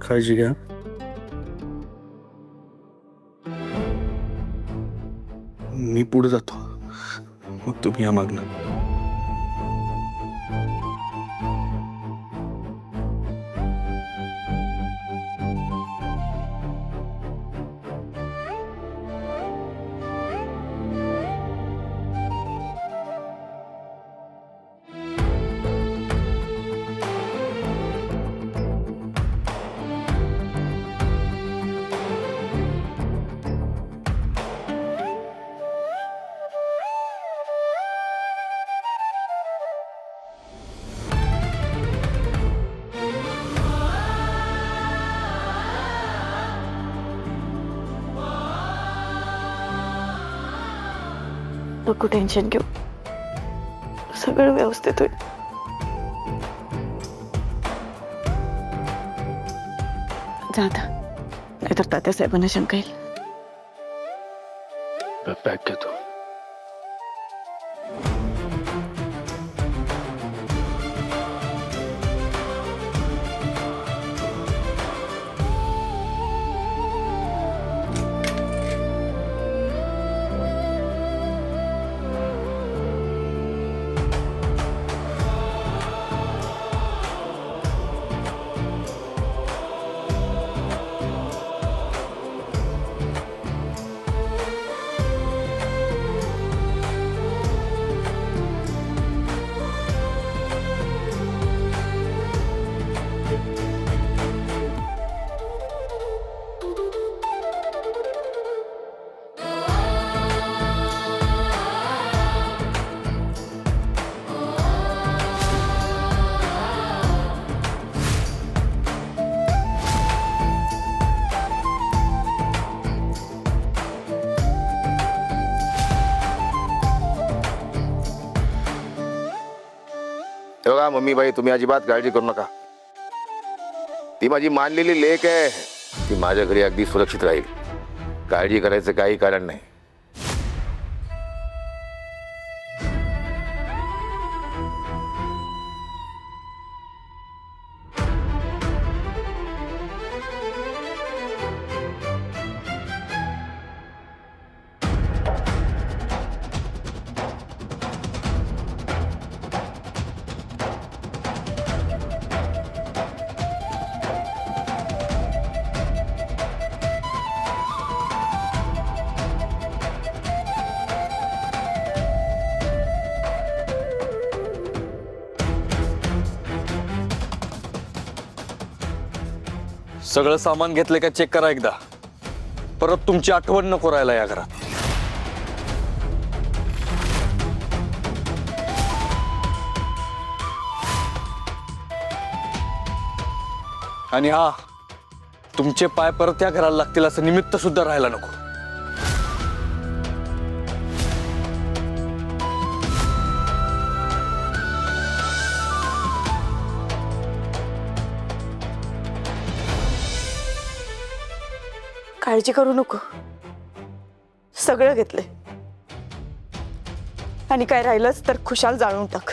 काळजी घ्या. मी पुढे जातो, मग तुम्ही या मागणं. नको टेन्शन घेऊ, सगळं व्यवस्थित होईल. जा आता, नाहीतर तात्यासाहेबांना शंका येईल. बॅग घेतो. बघा मम्मी बाई, तुम्ही अजिबात काळजी करू नका. ती माझी मानलेली लेक आहे, ती माझ्या घरी अगदी सुरक्षित राहील. काळजी करायचं काही कारण नाही. सगळं सामान घेतलं का चेक करा एकदा. परत तुमची आठवण नको राहायला या घरात. आणि हा, तुमचे पाय परत या घराला लागतील असं निमित्त सुद्धा राहायला नको. काळजी करू नको, सगळं घेतलंय. आणि काय राहिलंच तर खुशाल जाळून टाक.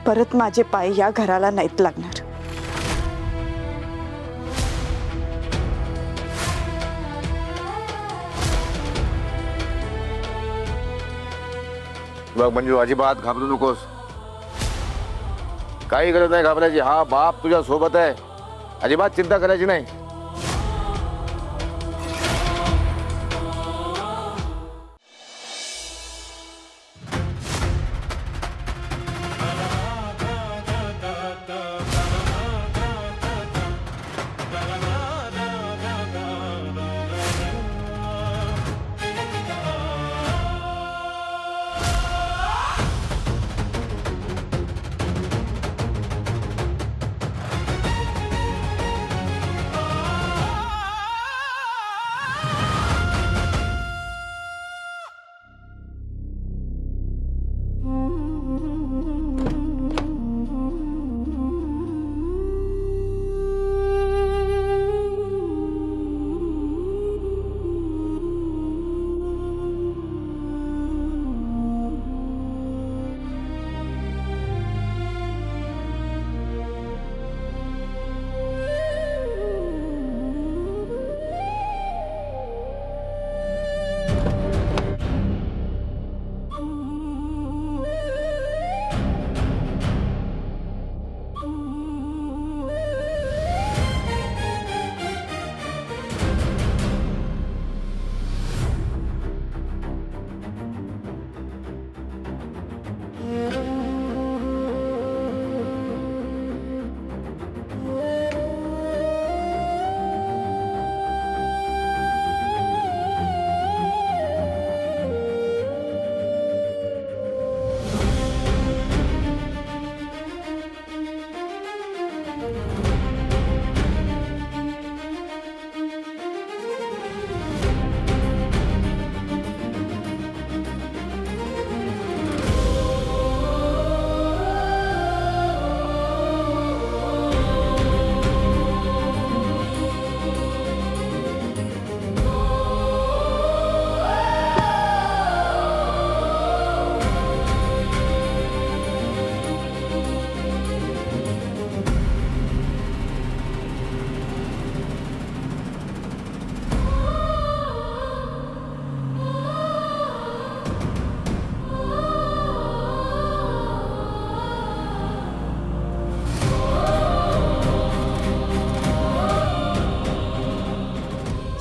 परत माझे पाय या घराला नाहीत लागणार. बघ मंजू, अजिबात घाबरू नकोस. काही गरज नाही घाबरायची. हा बाप तुझ्या सोबत आहे, अजिबात चिंता करायची नाही.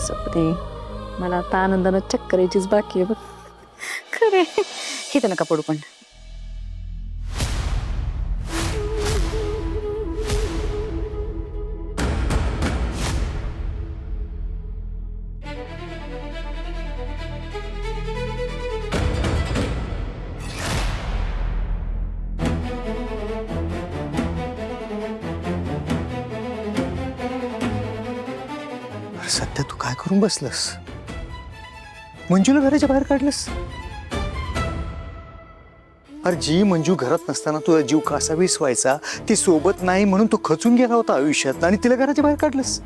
सपने मला आता आनंदानं चक्कर यायचीच बाकी आहे बघ. खरे हिथं नका पडू पण. सध्या तू काय करून बसलस? मंजूला घराच्या बाहेर काढलंस? अरे जी मंजू घरात नसताना तुझा जीव कसा विसवायचा ती सोबत नाही म्हणून तू खचून गेला होता आयुष्यात आणि तिला घराच्या बाहेर काढलंस.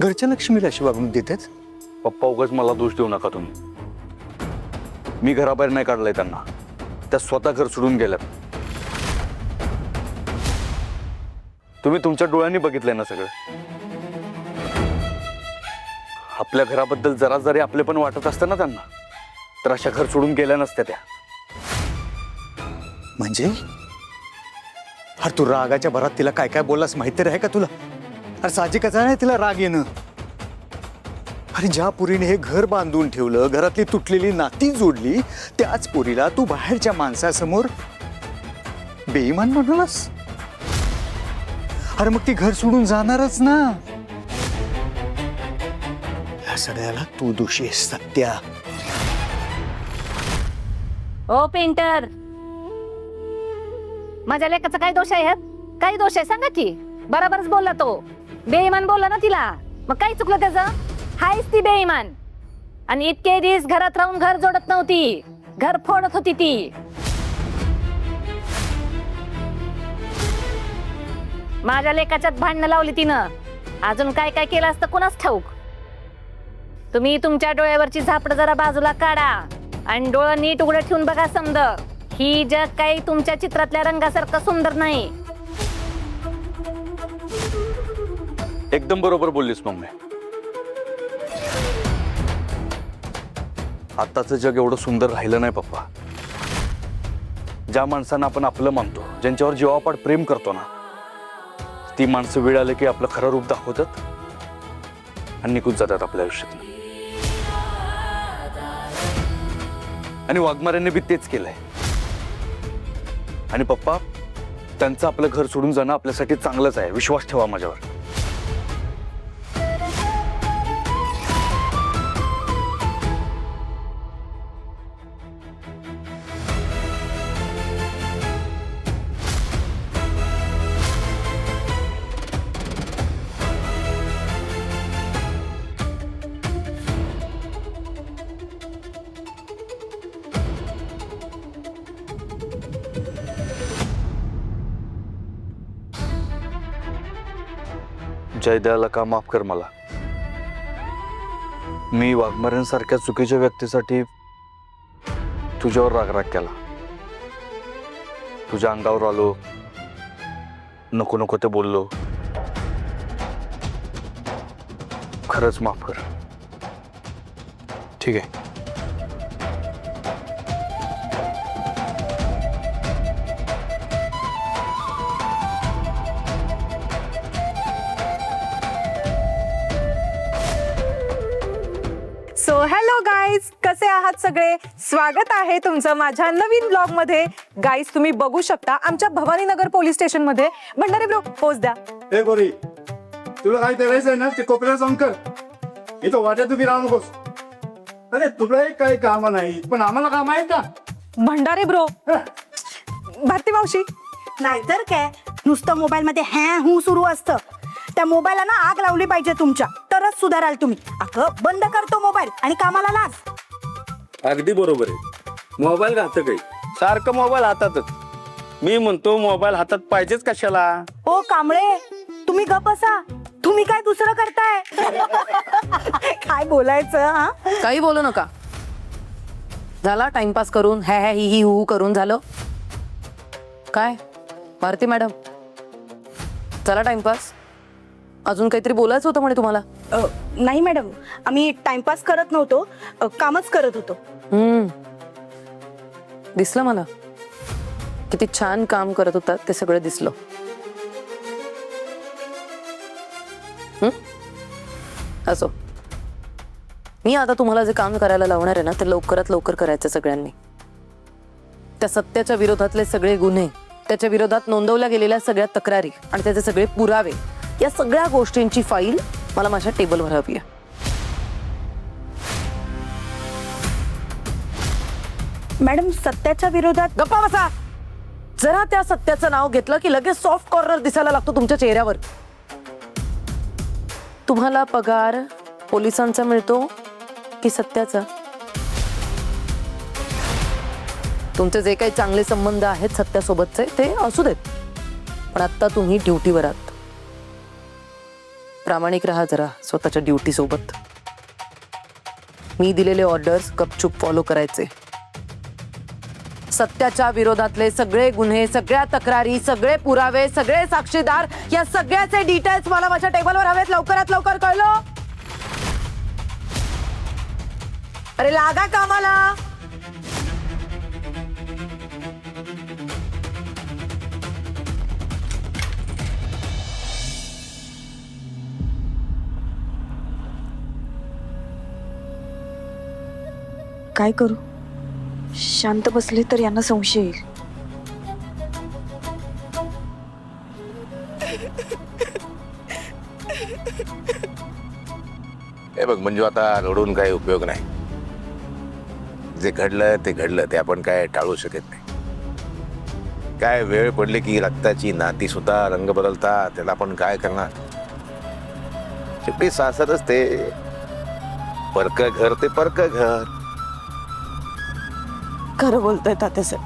घरच्या लक्ष्मीला अशी वागणूक देतात? पप्पा उगाच मला दोष देऊ नका तुम्ही. मी घराबाहेर नाही काढलंय त्यांना, त्या स्वतः घर सोडून गेल्यात. तुम्ही तुमच्या डोळ्यांनी बघितलंय ना सगळं. आपल्या घराबद्दल जरा जरी आपले पण वाटत असतं ना त्यांना, तर अशा घर सोडून गेल्या नसत्या त्या. म्हणजे अरे तू रागाच्या भरात तिला काय काय बोललास माहिती आहे का तुला? अरे साहजिकच आहे तिला राग येणं. अरे ज्या पुरीने हे घर बांधून ठेवलं, घरातली तुटलेली नाती जोडली, त्याच पुरीला तू बाहेरच्या माणसासमोर बेईमान म्हणालास. अरे मग ती घर सोडून जाणारच ना. या सगळ्याला तू दोषी आहेस सत्या. ओ पेंटर, माझ्या लेकाचा काय दोष आहे ह्यात? काय दोष आहे सांगा की. बरोबरच बोलला तो. बेईमान बोलला ना तिला, मग काय चुकलं त्याचं? हायच ती बेईमान. आणि इतके दिवस घरात राहून घर जोडत नव्हती, घर फोडत होती ती. माझ्या लेकाच्यात भांडणं लावली तिनं. अजून काय काय केलं असतं कोणाच ठाऊक. तुम्ही तुमच्या डोळ्यावरची झापड जरा बाजूला काढा आणि डोळं नीट उघडं ठेवून बघा. समज ही जग काही तुमच्या चित्रातल्या रंगासारखं सुंदर नाही. एकदम बरोबर बोललीस मम्मी. आताचं जग एवढं सुंदर राहिलं नाही पप्पा. ज्या माणसांना आपण आपलं मानतो, ज्यांच्यावर जीवापाड प्रेम करतो ना, ती माणसं वेळ आले की आपलं खरं रूप दाखवतात आणि निघून जातात आपल्या आयुष्यात. आणि वाघमाऱ्यांनी बी तेच केलंय. आणि पप्पा, त्यांचं आपलं घर सोडून जाणं आपल्यासाठी चांगलंच आहे. विश्वास ठेवा माझ्यावर. जय द्यायला का माफ कर मला. मी वाघमाऱ्यांसारख्या चुकीच्या व्यक्तीसाठी तुझ्यावर रागराग केला. तुझ्या अंगावर आलो, नको नको ते बोललो. खरंच माफ कर. ठीक आहे. सो हॅलो गाईज, कसे आहात सगळे? स्वागत आहे तुमचं माझ्या नवीन ब्लॉग मध्ये. गाईज तुम्ही बघू शकता आमच्या भवानीनगर पोलीस स्टेशन मध्ये. भंडारी ब्रो पोच द्या. ए गोरी, तुला काय करायचंय ना ते कोपऱ्यात जाऊन कर. इथं वाट्यात उभी राहू नकोस. अरे तुला काही काम नाही पण आम्हाला काम आहे का? भंडारी ब्रो, भारती मावशी. नाहीतर काय, नुसतं मोबाईल मध्ये हॅ हू सुरू असतं. त्या मोबाईलला ना आग लावली पाहिजे तुमच्या, तरच सुधाराल तुम्ही. अगं बंद करतो मोबाईल आणि कामाला लाग. अगदी बरोबर आहे. मोबाईल घातक काही सारखं मोबाईल हातातच. मी म्हणतो मोबाईल हातात पाहिजेच कशाला? ओ कांबळे, तुम्ही गप बसा. तुम्ही काय दुसरं करताय? काय बोलायचं हा? काही बोलू नका. झाला टाइमपास करून, हॅ हॅ ही हू करून झालं काय? भारती मॅडम, चला टाइमपास. अजून काहीतरी बोलायचं होतं म्हणे तुम्हाला. नाही मॅडम, आम्ही टाइमपास करत नव्हतो, कामच करत होतो. दिसलं मला. किती छान काम करत होतात ते सगळं दिसलं. असो, मी आता तुम्हाला जे काम करायला लावणार आहे ना ते लवकरात लवकर करायचं सगळ्यांनी. त्या सत्याच्या विरोधातले सगळे गुन्हे, त्याच्या विरोधात नोंदवल्या गेलेल्या सगळ्या तक्रारी आणि त्याचे सगळे पुरावे, या सगळ्या गोष्टींची फाईल मला माझ्या टेबलवर हवी आहे. मॅडम सत्याच्या विरोधात गप्पा बसा. जरा त्या सत्याचं नाव घेतलं की लगेच सॉफ्ट कॉर्नर दिसायला लागतो तुमच्या चेहऱ्यावर. तुम्हाला पगार पोलिसांचा मिळतो की सत्याचा? तुमचे जे काही चांगले संबंध आहेत सत्यासोबतचे ते असू देत, पण आता तुम्ही ड्युटीवर आहात. प्रामाणिक राहा जरा स्वतःच्या ड्युटी सोबत. मी दिलेले ऑर्डर्स गपचूप फॉलो करायचे. सत्याच्या विरोधातले सगळे गुन्हे, सगळ्या तक्रारी, सगळे पुरावे, सगळे साक्षीदार, या सगळ्याचे डिटेल्स मला माझ्या टेबलवर हवेत. लवकरात लवकर, कळलं? अरे लागा कामाला. काय करू? शांत बसले तर यांना संशय येईल. हे बघ मंजू, आता रडून काही उपयोग नाही. जे घडलं ते घडलं, ते आपण काय टाळू शकत नाही. काय वेळ पडली की रक्ताची नाती सुद्धा रंग बदलतात, त्याला आपण काय करणार? शेवटी सासरच ते परक घर, ते परक घर. खरं बोलतोय तात्यासाहेब,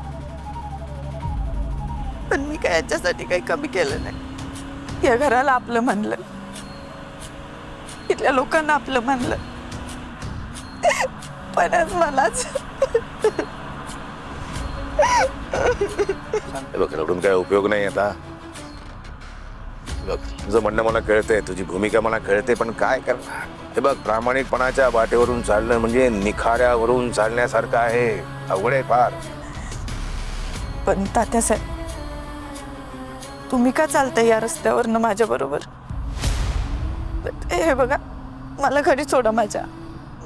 पण मी काय याच्यासाठी काही कमी केलं नाही. या घराला आपलं म्हणलं, इथल्या लोकांना आपलं म्हणलं, पण आज मलाच. हे बघ, रडून काय उपयोग नाही. आता बघ, तुझं म्हणणं मला कळतंय, तुझी भूमिका मला कळते, पण काय करणार? हे बघ, प्रामाणिकपणाच्या वाटेवरून चालणं म्हणजे निखाऱ्यावरून चालण्यासारखं आहे. अवघड आहे फार. पण तात्यासाहेब, तुम्ही का चालताय या रस्त्यावरनं माझ्या बरोबर? हे बघा, मला घरी सोडा माझ्या.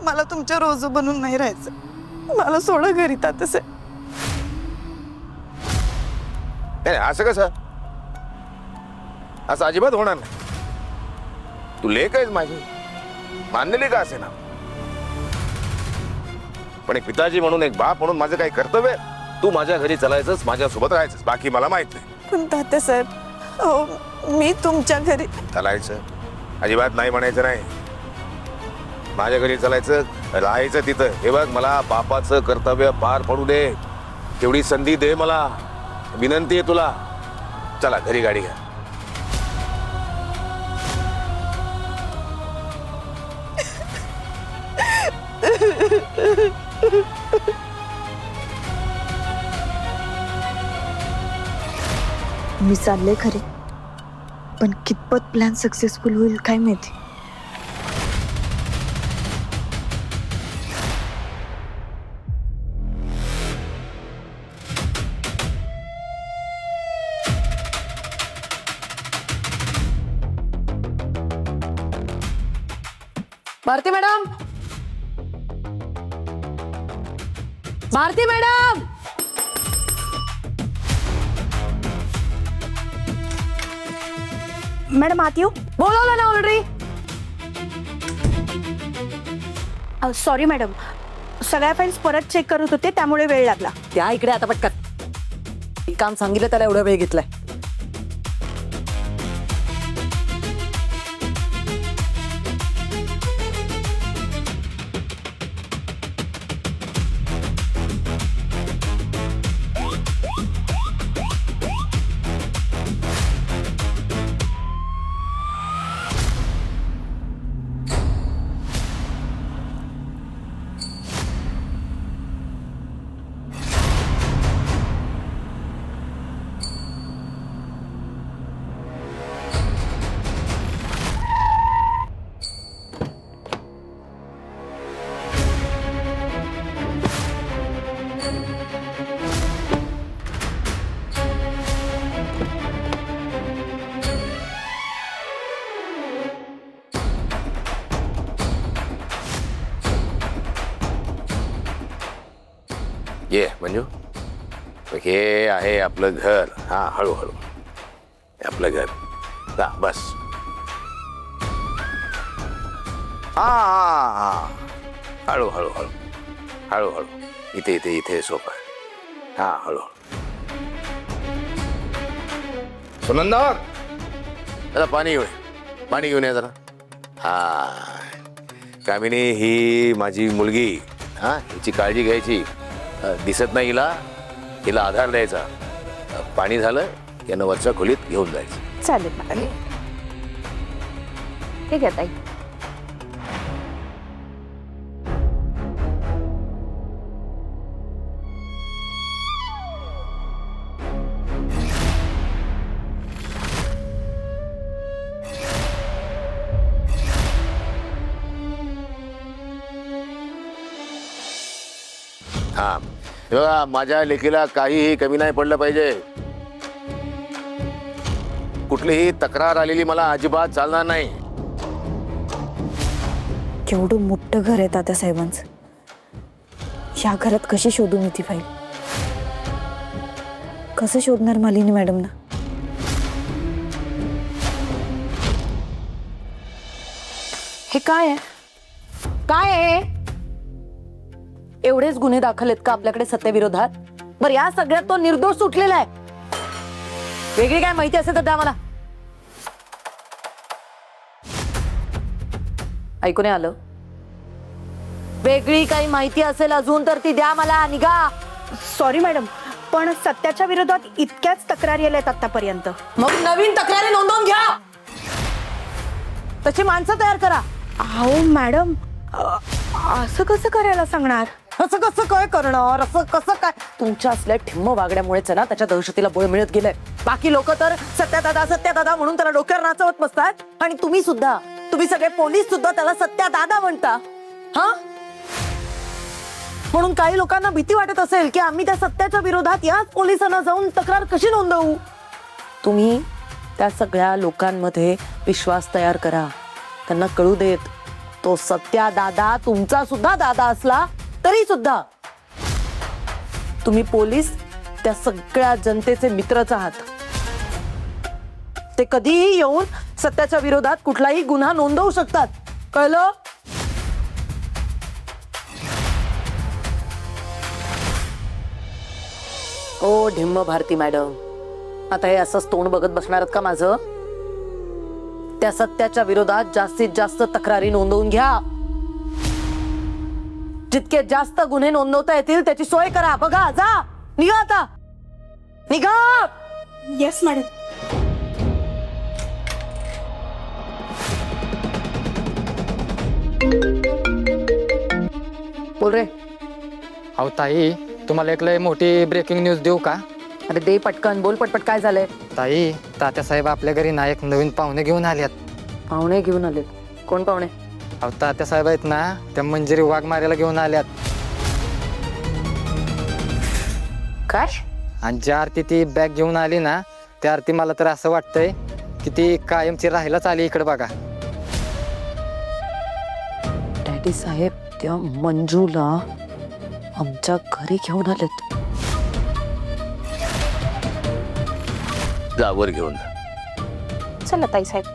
मला तुमच्या रोजू बनून नाही राहायचं. मला सोडा घरी तात्यासाहेब. नाही, असं कसं? असं अजिबात होणार नाही. तू लेक आहेस माझी, मानलेली का असे ना, पण एक पिताजी म्हणून, एक बाप म्हणून माझं काही कर्तव्य आहे. तू माझ्या घरी चलायचंस, माझ्यासोबत राहायचंस, बाकी मला माहित नाही. पण तात्यासाहेब, हो, मी तुमच्या घरी चालायचं अजिबात नाही म्हणायचं नाही. माझ्या घरी चालायचं, राहायचं तिथं. हे बघ, मला बापाचं कर्तव्य पार पडू दे, तेवढी संधी दे मला, विनंती आहे तुला. चला घरी गाडी घ्या. मी चालले खरे, पण कितपत प्लॅन सक्सेसफुल होईल काय माहिती. Bharati madam, Bharati madam, madam आत येऊ? बोलवलं ना ऑलरेडी. सॉरी मॅडम, सगळ्या फाईल्स परत चेक करत होते त्यामुळे वेळ लागला. त्या इकडे आता पटकन. एक काम सांगितलं त्याला एवढा वेळ घेतलाय. ये मंजू, हे आहे आपलं घर. हा, हळूहळू. हे आपलं घर. जा बस. हा हा हा, हळू हळू हळू हळूहळू. इथे इथे इथे सोपा. हा, हळूहळू. सुनंदा, जरा पाणी घेऊन ये. पाणी घेऊन ये जरा. हा, कामिनी ही माझी मुलगी. हा, हिची काळजी घ्यायची. दिसत नाही हिला आधार द्यायचा. पाणी झालं यानं वरच्या खोलीत घेऊन जायचं. चालेल मॅडम. ठीक आहे ताई. हा, हे बघा, माझ्या लेकीला काहीही कमी नाही पडलं पाहिजे. कुठलीही तक्रार आलेली मला अजिबात चालणार नाही. केवढं मोठं घर आहे तात्यासाहेबांचं. या घरात कशी शोधू मी ती फाईल? कसं शोधणार मालिनी मॅडमना? हे काय आहे? काय आहे? एवढेच गुन्हे दाखल आहेत का आपल्याकडे सत्तेविरोधात? बरं, या सगळ्यात तो निर्दोष सुटलेला आहे. वेगळी काय माहिती असेल तर द्या मला. ऐकू नाही आलं? वेगळी काही माहिती असेल अजून तर ती द्या मला. निघा. सॉरी मॅडम, पण सत्याच्या विरोधात इतक्याच तक्रारी आल्यात आतापर्यंत. मग नवीन तक्रारी नोंदवून घ्या. तशी माणसं तयार करा. अहो मॅडम, असं कसं करायला सांगणार? असं कसं काय करणार? असं कसं काय? तुमच्या असल्या ठिम्म वागण्यामुळेच ना त्याच्या दहशतीला बळ मिळत गेलंय. बाकी लोक तर सत्यादादा म्हणून त्याला डोक्यावर नाचवत बसतात. आणि तुम्ही सगळे पोलीस सुद्धा त्याला सत्यादादा म्हणता. हा, म्हणून काही लोकांना भीती वाटत असेल की आम्ही त्या सत्याच्या विरोधात याच पोलिसांना जाऊन तक्रार कशी नोंदवू. तुम्ही त्या सगळ्या लोकांमध्ये विश्वास तयार करा. त्यांना कळू देत, तो सत्यादादा तुमचा सुद्धा दादा असला तरी सुद्धा तुम्ही पोलीस त्या सगळ्या जनतेचे मित्रच आहात. ते कधीही येऊन सत्याच्या विरोधात कुठलाही गुन्हा नोंदवू शकतात. कळलं? ओ ढिम्म भारती मॅडम, आता हे असंच तोंड बघत बसणार का माझं? त्या सत्याच्या विरोधात जास्तीत जास्त तक्रारी नोंदवून घ्या. जितके जास्त गुन्हे नोंदवता येतील त्याची सोय करा. बघा, जा, निघा आता, निघा. Yes madam. बोल रे. अहो ताई, तुम्हाला एक लय मोठी ब्रेकिंग न्यूज देऊ का? अरे दे पटकन, बोल पटपट. काय झालंय? ताई, तात्यासाहेब आपल्या घरी ना एक नवीन पाहुणे घेऊन आल्यात. पाहुणे घेऊन आले? कोण पाहुणे? अहो तात्यासाहेब आहेत ना, त्या मंजिरी वाघमाऱ्याला घेऊन आल्यात. काय? आणि ज्या आरती ती बॅग घेऊन आली ना, त्या आरती मला तर असं वाटतंय की ती कायमची राहायलाच आली इकडे. बघा डॅडी साहेब, त्या मंजूला आमच्या घरी घेऊन आलेत. जा वर घेऊन जा. चला ताई साहेब.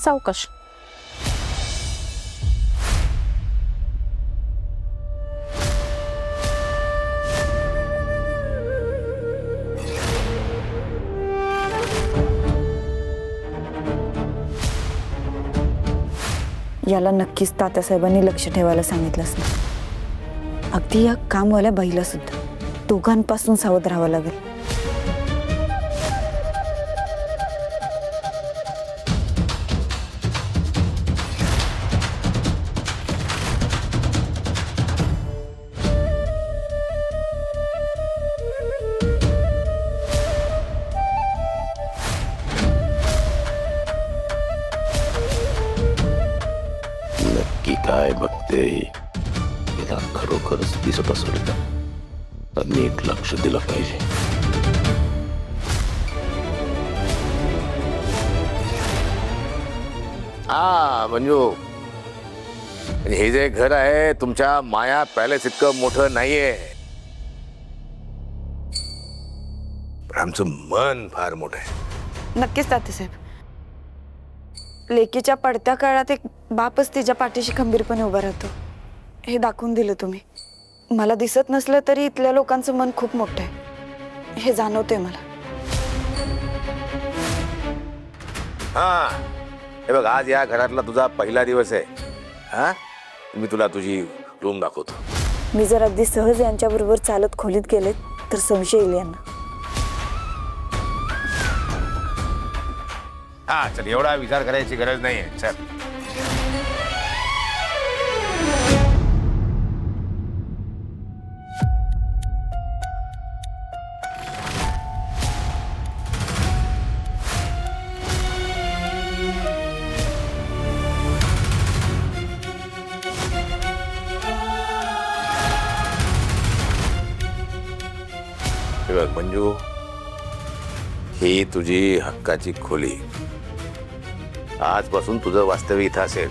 सावकाश. याला नक्कीच तात्यासाहेबांनी लक्ष ठेवायला सांगितलंच नाही. अगदी या कामवाल्या बाईला सुद्धा. दोघांपासून सावध राहावं लागेल. नक्की काय बघते? तिला खरोखरच दिसत असेल का? नीट लक्ष दिलं पाहिजे. हा मंजू, हे जे घर आहे तुमच्या माया पॅलेस इतकं मोठं नाहीये, पण आमचं मन फार मोठं आहे. नक्कीच तात्यासाहेब. लेकीच्या पडत्या काळात एक बापच तिच्या पाठीशी खंबीरपणे उभा राहतो हे दाखवून दिलं तुम्ही. मला दिसत नसलं तरी इथल्या लोकांचं मन खूप मोठं आहे हे जाणवतंय मला. हा हे बघ, आज या घरातला तुझा पहिला दिवस आहे. हा, मी तुला तुझी रूम दाखवतो. मी जर अगदी सहज यांच्याबरोबर चालत खोलीत गेले तर संशय येईल यांना. हा चल, एवढा विचार करायची गरज नाहीये. चल. हे बघ मंजू, ही तुझी हक्काची खोली. आजपासून तुझं वास्तव्य इथं असेल.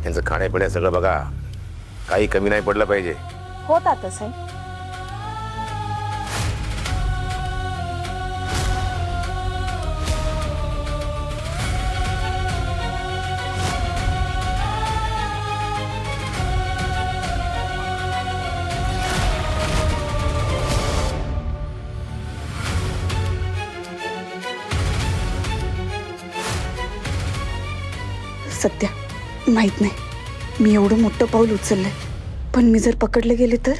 त्यांचं खाण्यापिण्या सगळं बघा, काही कमी नाही पडलं पाहिजे. हो तात्यासाहेब. सध्या माहित नाही मी एवढं मोठं पाऊल उचललंय, पण मी जर पकडले गेले तर